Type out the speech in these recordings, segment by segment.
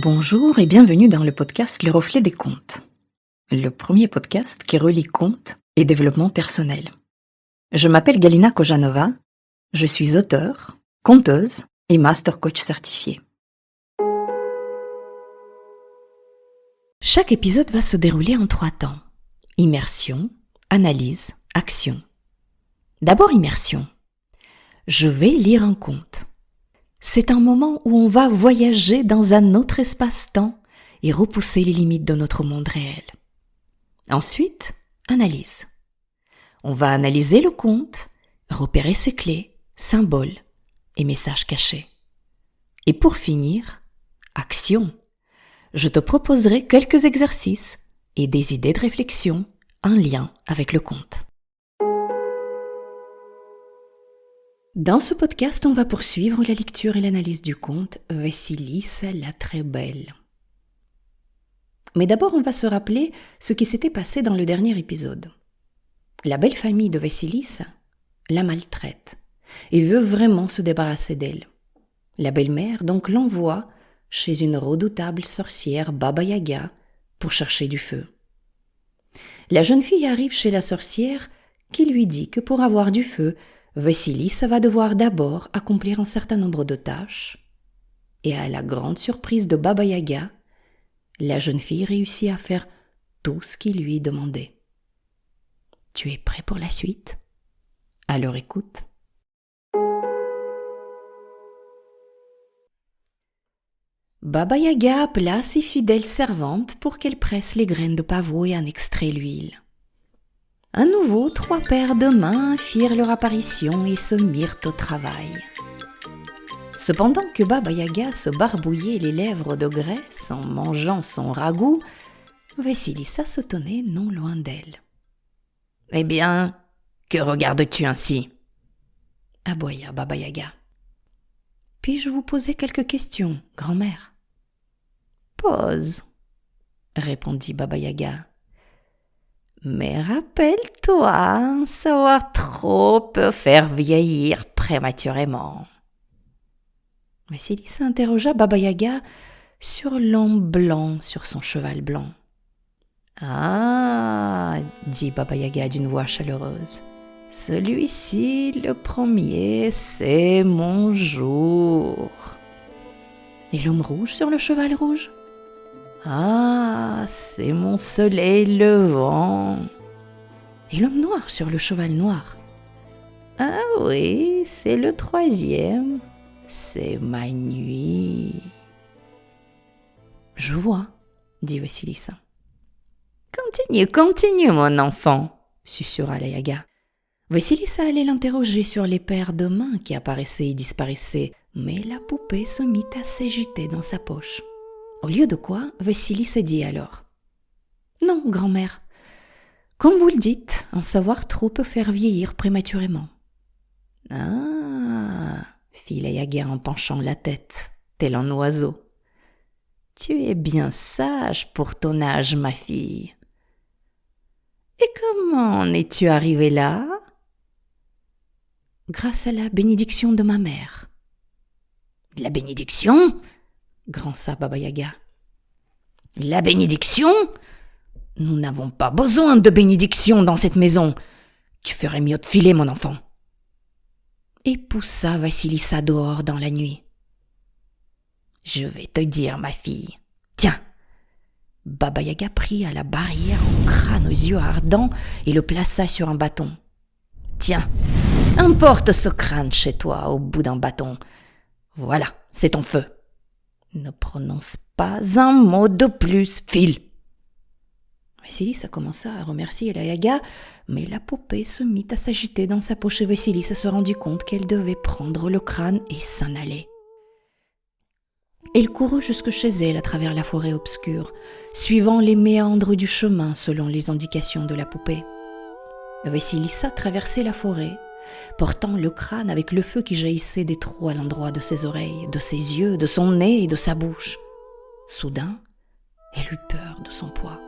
Bonjour et bienvenue dans le podcast Le Reflet des Contes, le premier podcast qui relie contes et développement personnel. Je m'appelle Galina Kojanova, je suis auteure, conteuse et master coach certifiée. Chaque épisode va se dérouler en 3 temps. Immersion, analyse, action. D'abord immersion. Je vais lire un conte. C'est un moment où on va voyager dans un autre espace-temps et repousser les limites de notre monde réel. Ensuite, analyse. On va analyser le conte, repérer ses clés, symboles et messages cachés. Et pour finir, action. Je te proposerai quelques exercices et des idées de réflexion en lien avec le conte. Dans ce podcast, on va poursuivre la lecture et l'analyse du conte Vassilissa la très belle. Mais d'abord, on va se rappeler ce qui s'était passé dans le dernier épisode. La belle famille de Vassilissa la maltraite et veut vraiment se débarrasser d'elle. La belle-mère donc l'envoie chez une redoutable sorcière Baba Yaga pour chercher du feu. La jeune fille arrive chez la sorcière qui lui dit que pour avoir du feu, Vassilissa va devoir d'abord accomplir un certain nombre de tâches et à la grande surprise de Baba Yaga, la jeune fille réussit à faire tout ce qu'il lui demandait. Tu es prêt pour la suite? Alors écoute. Baba Yaga appela ses fidèles servantes pour qu'elles pressent les graines de pavot et en extraient l'huile. À nouveau, 3 paires de mains firent leur apparition et se mirent au travail. Cependant que Baba Yaga se barbouillait les lèvres de graisse en mangeant son ragoût, Vassilissa se tenait non loin d'elle. « Eh bien, que regardes-tu ainsi » aboya Baba Yaga. « Puis-je vous poser quelques questions, grand-mère ?»« Pose » répondit Baba Yaga. Mais rappelle-toi, savoir trop peut faire vieillir prématurément. Vassilissa interrogea Baba Yaga sur l'homme blanc sur son cheval blanc. Ah, dit Baba Yaga d'une voix chaleureuse, celui-ci, le premier, c'est mon jour. Et l'homme rouge sur le cheval rouge? Ah, c'est mon soleil levant. Et l'homme noir sur le cheval noir? Ah oui, c'est le 3e. C'est ma nuit. Je vois, dit Vassilissa. Continue, mon enfant, susurra la Yaga. Vassilissa allait l'interroger sur les paires de mains qui apparaissaient et disparaissaient, mais la poupée se mit à s'agiter dans sa poche. Au lieu de quoi, Vassilissa dit alors « Non, grand-mère, comme vous le dites, en savoir trop peut faire vieillir prématurément. »« Ah » fit la Yaga en penchant la tête, tel un oiseau. « Tu es bien sage pour ton âge, ma fille. Et comment en es-tu arrivée là ?»« Grâce à la bénédiction de ma mère. »« La bénédiction ?» gronça Baba Yaga. « La bénédiction? Nous n'avons pas besoin de bénédiction dans cette maison. Tu ferais mieux de filer, mon enfant. » Et poussa Vassilissa dehors dans la nuit. « Je vais te dire, ma fille. Tiens !» Baba Yaga prit à la barrière un crâne aux yeux ardents et le plaça sur un bâton. « Tiens, emporte ce crâne chez toi au bout d'un bâton. Voilà, c'est ton feu. Ne prononce pas un mot de plus, file !» Vassilissa commença à remercier la Yaga, mais la poupée se mit à s'agiter dans sa poche et Vassilissa se rendit compte qu'elle devait prendre le crâne et s'en aller. Elle courut jusque chez elle à travers la forêt obscure, suivant les méandres du chemin selon les indications de la poupée. Vassilissa traversait la forêt, portant le crâne avec le feu qui jaillissait des trous à l'endroit de ses oreilles, de ses yeux, de son nez et de sa bouche. Soudain, elle eut peur de son poids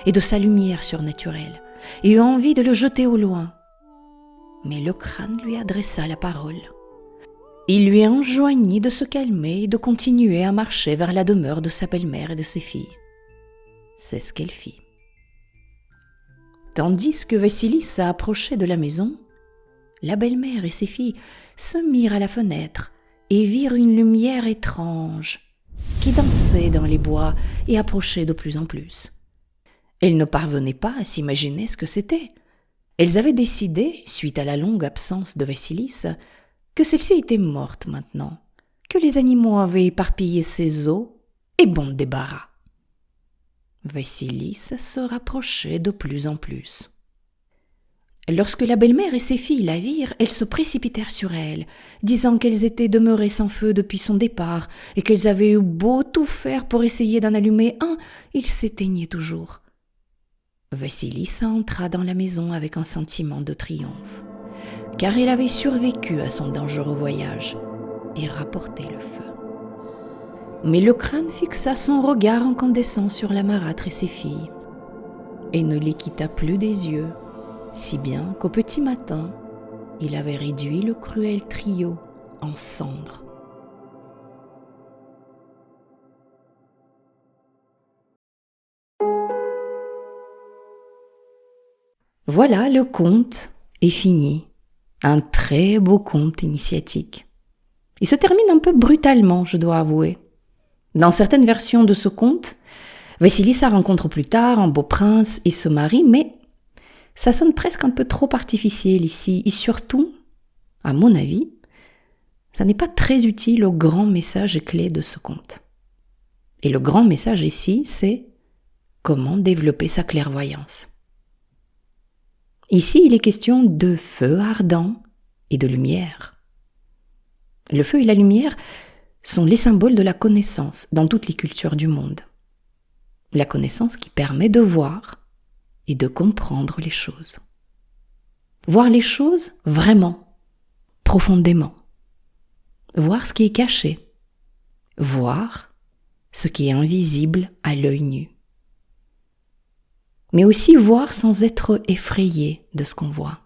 et de sa lumière surnaturelle, et eut envie de le jeter au loin. Mais le crâne lui adressa la parole. Il lui enjoignit de se calmer et de continuer à marcher vers la demeure de sa belle-mère et de ses filles. C'est ce qu'elle fit. Tandis que Vassilissa approchait de la maison, la belle-mère et ses filles se mirent à la fenêtre et virent une lumière étrange qui dansait dans les bois et approchait de plus en plus. Elles ne parvenaient pas à s'imaginer ce que c'était. Elles avaient décidé, suite à la longue absence de Vassilissa, que celle-ci était morte maintenant, que les animaux avaient éparpillé ses os et bon débarras. Vassilissa se rapprochait de plus en plus. Lorsque la belle-mère et ses filles la virent, elles se précipitèrent sur elle, disant qu'elles étaient demeurées sans feu depuis son départ et qu'elles avaient eu beau tout faire pour essayer d'en allumer un, il s'éteignait toujours. Vassilissa entra dans la maison avec un sentiment de triomphe, car elle avait survécu à son dangereux voyage et rapporté le feu. Mais le crâne fixa son regard incandescent sur la marâtre et ses filles, et ne les quitta plus des yeux, si bien qu'au petit matin, il avait réduit le cruel trio en cendres. Voilà, le conte est fini. Un très beau conte initiatique. Il se termine un peu brutalement, je dois avouer. Dans certaines versions de ce conte, Vassilissa rencontre plus tard un beau prince et se marie, mais ça sonne presque un peu trop artificiel ici. Et surtout, à mon avis, ça n'est pas très utile au grand message clé de ce conte. Et le grand message ici, c'est comment développer sa clairvoyance. Ici, il est question de feu ardent et de lumière. Le feu et la lumière sont les symboles de la connaissance dans toutes les cultures du monde. La connaissance qui permet de voir et de comprendre les choses. Voir les choses vraiment, profondément. Voir ce qui est caché. Voir ce qui est invisible à l'œil nu. Mais aussi voir sans être effrayé de ce qu'on voit.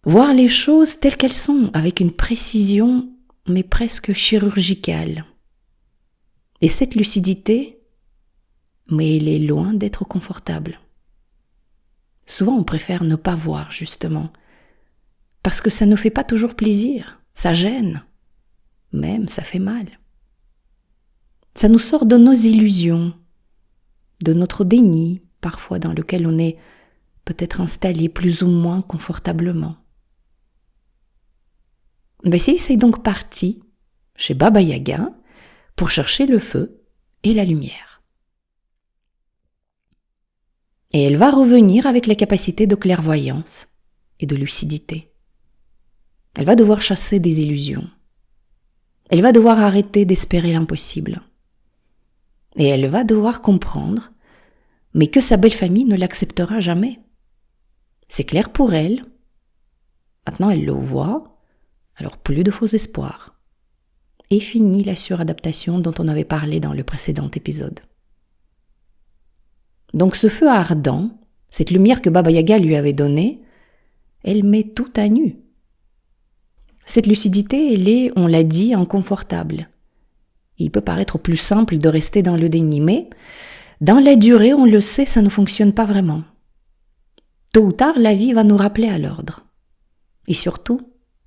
Voir les choses telles qu'elles sont, avec une précision mais presque chirurgicale. Et cette lucidité, mais elle est loin d'être confortable. Souvent on préfère ne pas voir justement, parce que ça ne fait pas toujours plaisir, ça gêne, même ça fait mal. Ça nous sort de nos illusions, de notre déni, parfois dans lequel on est peut-être installé plus ou moins confortablement. Vassilissa est donc partie chez Baba Yaga pour chercher le feu et la lumière. Et elle va revenir avec la capacité de clairvoyance et de lucidité. Elle va devoir chasser des illusions. Elle va devoir arrêter d'espérer l'impossible. Et elle va devoir comprendre, mais que sa belle famille ne l'acceptera jamais. C'est clair pour elle. Maintenant elle le voit. Alors plus de faux espoirs. Et fini la suradaptation dont on avait parlé dans le précédent épisode. Donc ce feu ardent, cette lumière que Baba Yaga lui avait donnée, elle met tout à nu. Cette lucidité, elle est, on l'a dit, inconfortable. Il peut paraître plus simple de rester dans le déni, mais dans la durée, on le sait, ça ne fonctionne pas vraiment. Tôt ou tard, la vie va nous rappeler à l'ordre. Et surtout,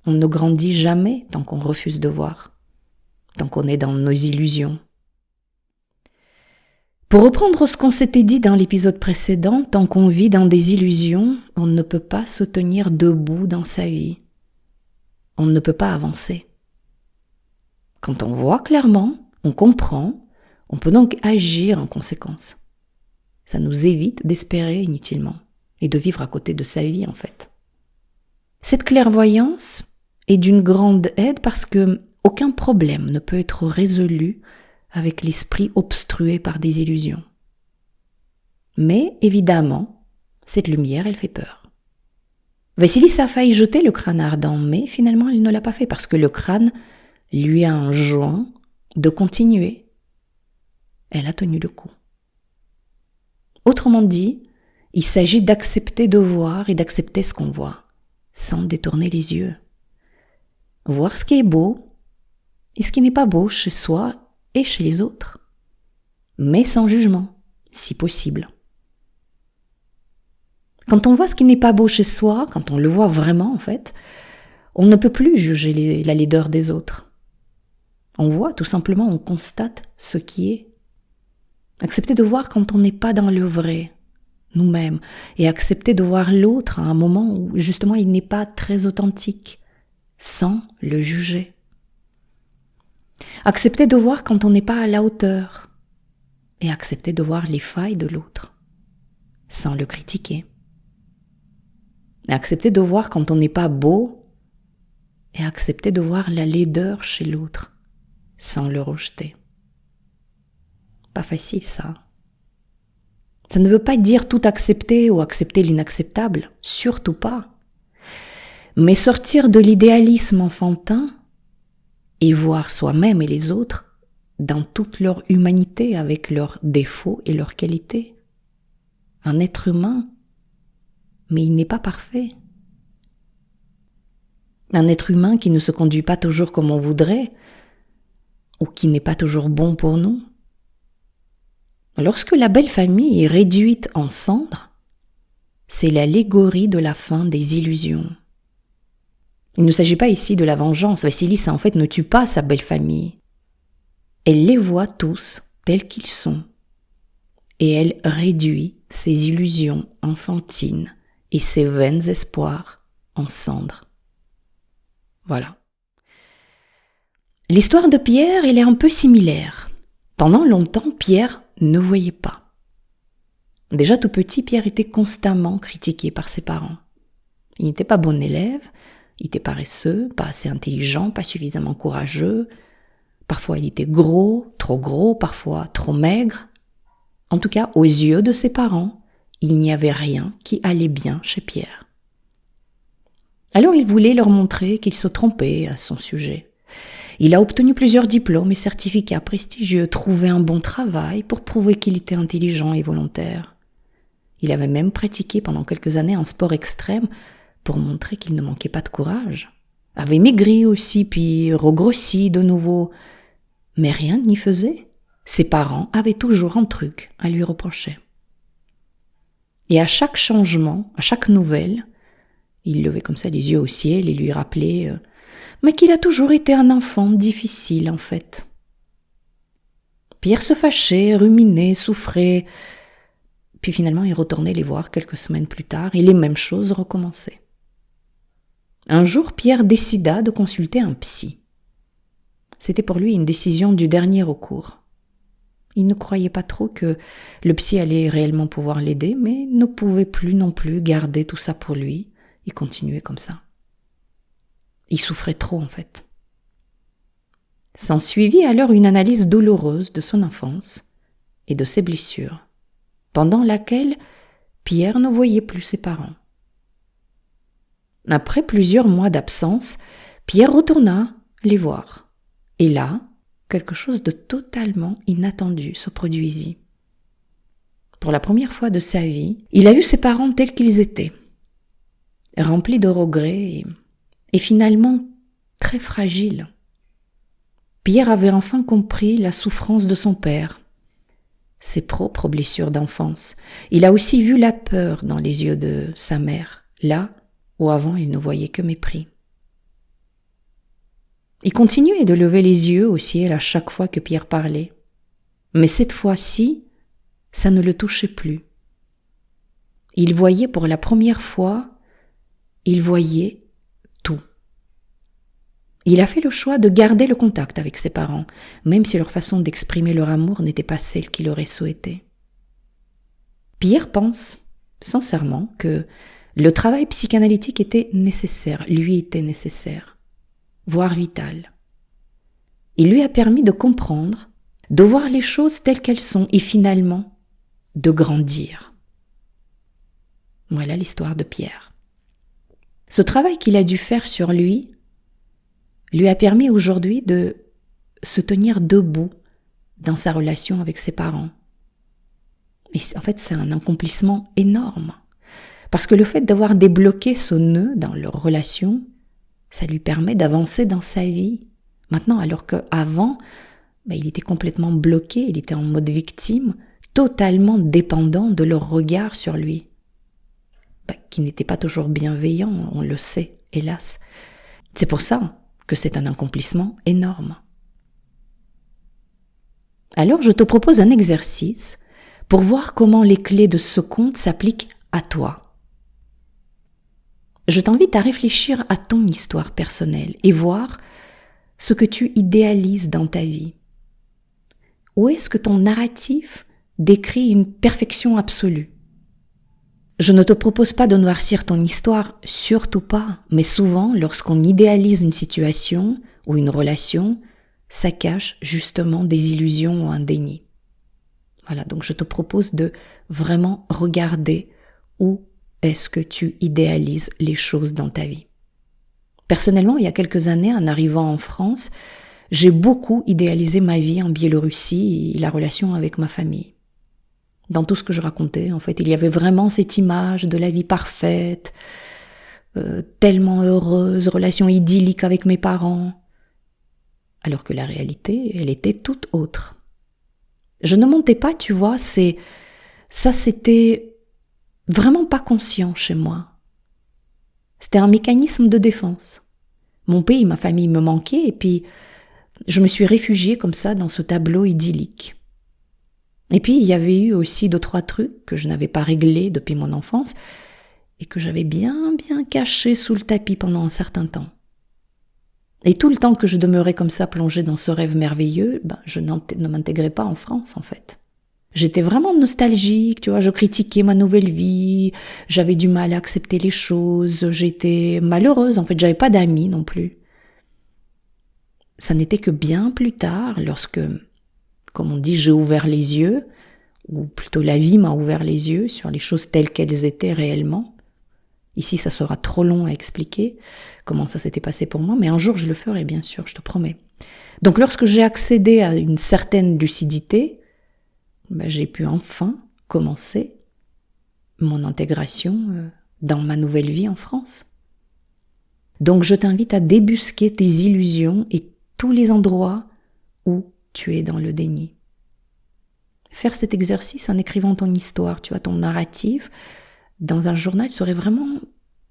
on ne grandit jamais tant qu'on refuse de voir, tant qu'on est dans nos illusions. Pour reprendre ce qu'on s'était dit dans l'épisode précédent, tant qu'on vit dans des illusions, on ne peut pas se tenir debout dans sa vie. On ne peut pas avancer. Quand on voit clairement, on comprend, on peut donc agir en conséquence. Ça nous évite d'espérer inutilement et de vivre à côté de sa vie en fait. Cette clairvoyance est d'une grande aide parce que aucun problème ne peut être résolu avec l'esprit obstrué par des illusions. Mais évidemment, cette lumière, elle fait peur. Vassilissa a failli jeter le crâne ardent, mais finalement elle ne l'a pas fait parce que le crâne lui a enjoint de continuer. Elle a tenu le coup. Autrement dit, il s'agit d'accepter de voir et d'accepter ce qu'on voit, sans détourner les yeux. voir ce qui est beau et ce qui n'est pas beau chez soi et chez les autres, mais sans jugement, si possible. Quand on voit ce qui n'est pas beau chez soi, quand on le voit vraiment en fait, on ne peut plus juger la laideur des autres. On voit tout simplement, on constate ce qui est. Accepter de voir quand on n'est pas dans le vrai, nous-mêmes, et accepter de voir l'autre à un moment où justement il n'est pas très authentique, sans le juger. Accepter de voir quand on n'est pas à la hauteur, et accepter de voir les failles de l'autre, sans le critiquer. Et accepter de voir quand on n'est pas beau, et accepter de voir la laideur chez l'autre, sans le rejeter. Pas facile ça. Ça ne veut pas dire tout accepter ou accepter l'inacceptable, surtout pas. Mais sortir de l'idéalisme enfantin et voir soi-même et les autres dans toute leur humanité avec leurs défauts et leurs qualités. Un être humain, mais il n'est pas parfait. Un être humain qui ne se conduit pas toujours comme on voudrait ou qui n'est pas toujours bon pour nous. Lorsque la belle famille est réduite en cendres, c'est l'allégorie de la fin des illusions. Il ne s'agit pas ici de la vengeance. Vassilissa en fait ne tue pas sa belle famille. Elle les voit tous tels qu'ils sont. Et elle réduit ses illusions enfantines et ses vains espoirs en cendres. Voilà. L'histoire de Pierre, elle est un peu similaire. Pendant longtemps, Pierre ne voyait pas. Déjà tout petit, Pierre était constamment critiqué par ses parents. Il n'était pas bon élève, il était paresseux, pas assez intelligent, pas suffisamment courageux. Parfois il était gros, parfois trop maigre. En tout cas, aux yeux de ses parents, il n'y avait rien qui allait bien chez Pierre. Alors il voulait leur montrer qu'il se trompait à son sujet. Il a obtenu plusieurs diplômes et certificats prestigieux, trouvé un bon travail pour prouver qu'il était intelligent et volontaire. Il avait même pratiqué pendant quelques années un sport extrême pour montrer qu'il ne manquait pas de courage. Avait maigri aussi, puis regrossi de nouveau. Mais rien n'y faisait. Ses parents avaient toujours un truc à lui reprocher. Et à chaque changement, à chaque nouvelle, il levait comme ça les yeux au ciel et lui rappelait mais qu'il a toujours été un enfant difficile en fait. Pierre se fâchait, ruminait, souffrait, puis finalement il retournait les voir quelques semaines plus tard et les mêmes choses recommençaient. Un jour, Pierre décida de consulter un psy. C'était pour lui une décision du dernier recours. Il ne croyait pas trop que le psy allait réellement pouvoir l'aider, mais ne pouvait plus non plus garder tout ça pour lui et continuer comme ça. Il souffrait trop en fait. S'ensuivit alors une analyse douloureuse de son enfance et de ses blessures, pendant laquelle Pierre ne voyait plus ses parents. Après plusieurs mois d'absence, Pierre retourna les voir. Et là, quelque chose de totalement inattendu se produisit. Pour la première fois de sa vie, il a vu ses parents tels qu'ils étaient, remplis de regrets et finalement très fragiles. Pierre avait enfin compris la souffrance de son père, ses propres blessures d'enfance. Il a aussi vu la peur dans les yeux de sa mère, là où avant il ne voyait que mépris. Il continuait de lever les yeux au ciel à chaque fois que Pierre parlait. Mais cette fois-ci, ça ne le touchait plus. Il voyait pour la première fois, il voyait tout. Il a fait le choix de garder le contact avec ses parents, même si leur façon d'exprimer leur amour n'était pas celle qu'il aurait souhaité. Pierre pense, sincèrement, que le travail psychanalytique était nécessaire, lui était nécessaire, voire vital. Il lui a permis de comprendre, de voir les choses telles qu'elles sont et finalement de grandir. Voilà l'histoire de Pierre. Ce travail qu'il a dû faire sur lui a permis aujourd'hui de se tenir debout dans sa relation avec ses parents. Et en fait, c'est un accomplissement énorme. Parce que le fait d'avoir débloqué ce nœud dans leur relation, Ça lui permet d'avancer dans sa vie. Maintenant, alors qu'avant, il était complètement bloqué, il était en mode victime, totalement dépendant de leur regard sur lui, qui n'était pas toujours bienveillant, on le sait, hélas. C'est pour ça que c'est un accomplissement énorme. Alors je te propose un exercice pour voir comment les clés de ce conte s'appliquent à toi. Je t'invite à réfléchir à ton histoire personnelle et voir ce que tu idéalises dans ta vie. Où est-ce que ton narratif décrit une perfection absolue? Je ne te propose pas de noircir ton histoire, surtout pas, mais souvent, lorsqu'on idéalise une situation ou une relation, ça cache justement des illusions ou un déni. Voilà, donc je te propose de vraiment regarder où est-ce que tu idéalises les choses dans ta vie. Personnellement, il y a quelques années, en arrivant en France, j'ai beaucoup idéalisé ma vie en Biélorussie et la relation avec ma famille. Dans tout ce que je racontais, en fait, il y avait vraiment cette image de la vie parfaite, tellement heureuse, relation idyllique avec mes parents, alors que la réalité, elle était toute autre. Je ne mentais pas, tu vois, c'était vraiment pas conscient chez moi. C'était un mécanisme de défense. Mon pays, ma famille me manquaient et puis je me suis réfugiée comme ça dans ce tableau idyllique. Et puis il y avait eu aussi 2-3 trucs que je n'avais pas réglés depuis mon enfance et que j'avais bien cachés sous le tapis pendant un certain temps. Et tout le temps que je demeurais comme ça plongée dans ce rêve merveilleux, je ne m'intégrais pas en France en fait. J'étais vraiment nostalgique, tu vois, je critiquais ma nouvelle vie, j'avais du mal à accepter les choses, j'étais malheureuse, en fait, j'avais pas d'amis non plus. Ça n'était que bien plus tard, lorsque, comme on dit, j'ai ouvert les yeux, ou plutôt la vie m'a ouvert les yeux sur les choses telles qu'elles étaient réellement. Ici, ça sera trop long à expliquer comment ça s'était passé pour moi, mais un jour je le ferai, bien sûr, je te promets. Donc lorsque j'ai accédé à une certaine lucidité, j'ai pu enfin commencer mon intégration dans ma nouvelle vie en France. Donc je t'invite à débusquer tes illusions et tous les endroits où tu es dans le déni. Faire cet exercice en écrivant ton histoire, tu vois, ton narratif, dans un journal serait vraiment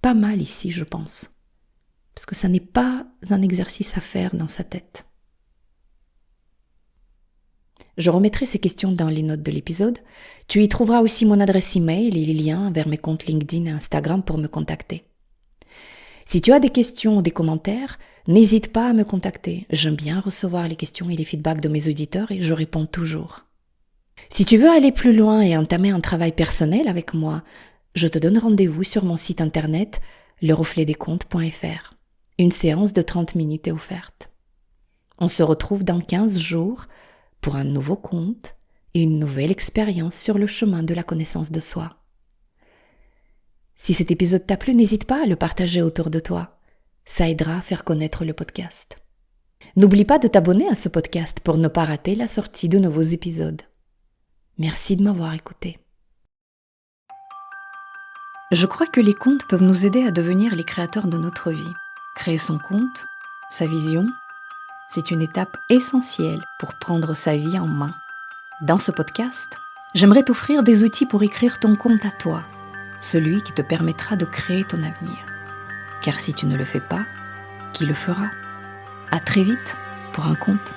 pas mal ici, je pense. Parce que ça n'est pas un exercice à faire dans sa tête. Je remettrai ces questions dans les notes de l'épisode. Tu y trouveras aussi mon adresse email et les liens vers mes comptes LinkedIn et Instagram pour me contacter. Si tu as des questions ou des commentaires, n'hésite pas à me contacter. J'aime bien recevoir les questions et les feedbacks de mes auditeurs et je réponds toujours. Si tu veux aller plus loin et entamer un travail personnel avec moi, je te donne rendez-vous sur mon site internet lerefletdescontes.fr. Une séance de 30 minutes est offerte. On se retrouve dans 15 jours pour un nouveau conte et une nouvelle expérience sur le chemin de la connaissance de soi. Si cet épisode t'a plu, n'hésite pas à le partager autour de toi. Ça aidera à faire connaître le podcast. N'oublie pas de t'abonner à ce podcast pour ne pas rater la sortie de nouveaux épisodes. Merci de m'avoir écouté. Je crois que les contes peuvent nous aider à devenir les créateurs de notre vie. Créer son conte, sa vision, c'est une étape essentielle pour prendre sa vie en main. Dans ce podcast, j'aimerais t'offrir des outils pour écrire ton conte à toi, celui qui te permettra de créer ton avenir. Car si tu ne le fais pas, qui le fera? À très vite pour un conte.